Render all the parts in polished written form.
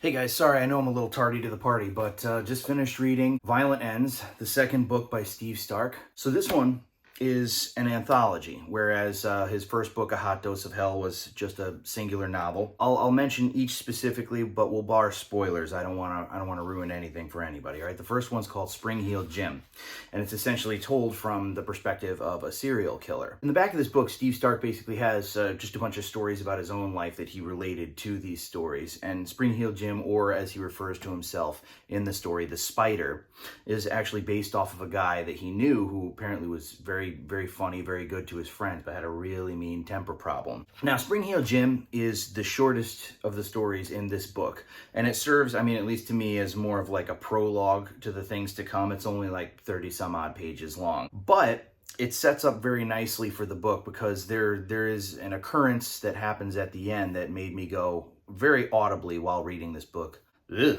Hey guys, sorry, I know I'm a little tardy to the party, but just finished reading Violent Ends, the second book by Steve Stark. So this one is an anthology, whereas his first book, A Hot Dose of Hell, was just a singular novel. I'll mention each specifically, but we'll bar spoilers. I don't want to ruin anything for anybody. All right, the first one's called Spring Heeled Jim, and it's essentially told from the perspective of a serial killer. In the back of this book, Steve Stark basically has just a bunch of stories about his own life that he related to these stories. And Spring Heeled Jim, or as he refers to himself in the story, the Spider, is actually based off of a guy that he knew who apparently was very funny, very good to his friends, but had a really mean temper problem. Now, Spring Heeled Jim is the shortest of the stories in this book, and it serves, I mean, at least to me, as more of like a prologue to the things to come. It's only like 30 some odd pages long, but it sets up very nicely for the book because there is an occurrence that happens at the end that made me go very audibly while reading this book, ugh.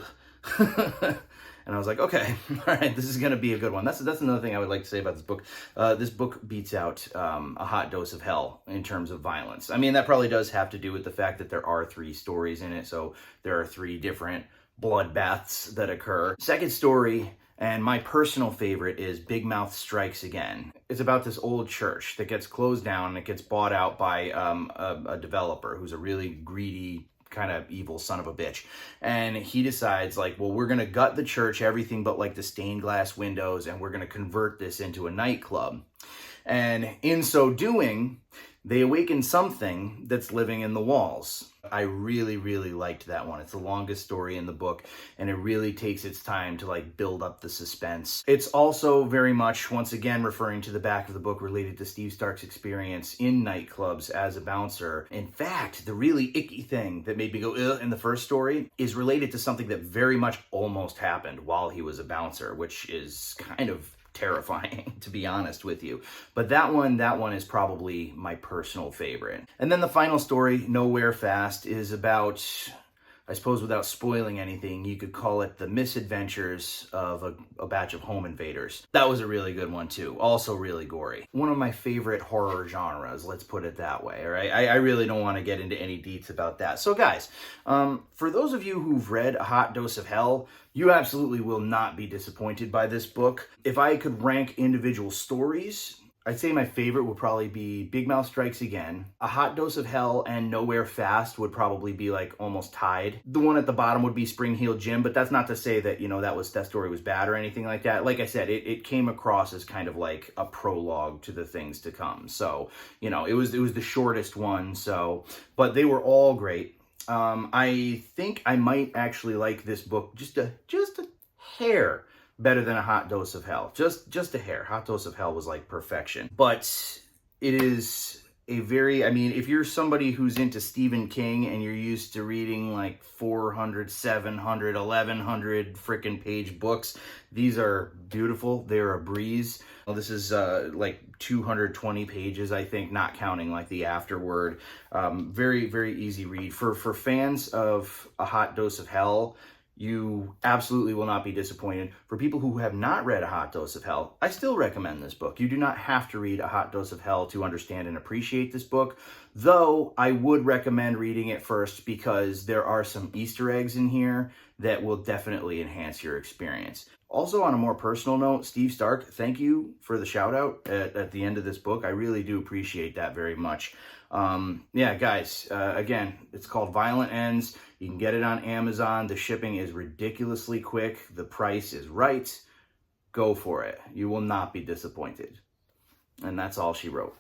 And I was like, okay, all right, this is going to be a good one. That's another thing I would like to say about this book. This book beats out A Hot Dose of Hell in terms of violence. I mean, that probably does have to do with the fact that there are 3 stories in it, so there are 3 different bloodbaths that occur. Second story, and my personal favorite, is Big Mouth Strikes Again. It's about this old church that gets closed down and it gets bought out by a developer who's a really greedy, kind of evil son of a bitch. And he decides, like, well, we're going to gut the church, everything but like the stained glass windows, and we're going to convert this into a nightclub. And in so doing, they awaken something that's living in the walls. I really liked that one. It's the longest story in the book, and it really takes its time to like build up the suspense. It's also very much, once again, referring to the back of the book, related to Steve Stark's experience in nightclubs as a bouncer. In fact, the really icky thing that made me go ugh in the first story is related to something that very much almost happened while he was a bouncer, which is kind of terrifying, to be honest with you. But that one is probably my personal favorite. And then the final story, Nowhere Fast, is about, I suppose without spoiling anything, you could call it the misadventures of a batch of home invaders. That was a really good one too. Also really gory. One of my favorite horror genres, let's put it that way, all right? I really don't want to get into any deets about that. So guys, for those of you who've read A Hot Dose of Hell, you absolutely will not be disappointed by this book. If I could rank individual stories, I'd say my favorite would probably be Big Mouth Strikes Again. A Hot Dose of Hell and Nowhere Fast would probably be like almost tied. The one at the bottom would be Spring Heeled Jim, but that's not to say that, you know, that story was bad or anything like that. Like I said, it came across as kind of like a prologue to the things to come. So, you know, it was the shortest one, so, but they were all great. I think I might actually like this book just a hair better than A Hot Dose of Hell. Just a hair. Hot Dose of Hell was like perfection. But it is a very, I mean, if you're somebody who's into Stephen King and you're used to reading like 400, 700, 1100 freaking page books, these are beautiful. They're a breeze. Well, this is like 220 pages, I think, not counting like the afterword. Very easy read. For fans of A Hot Dose of Hell, you absolutely will not be disappointed. For people who have not read A Hot Dose of Hell, I still recommend this book. You do not have to read A Hot Dose of Hell to understand and appreciate this book, though I would recommend reading it first because there are some Easter eggs in here that will definitely enhance your experience. Also, on a more personal note, Steve Stark, thank you for the shout out at the end of this book. I really do appreciate that very much. Yeah, guys, again, it's called Violent Ends. You can get it on Amazon. The shipping is ridiculously quick. The price is right. Go for it. You will not be disappointed. And that's all she wrote.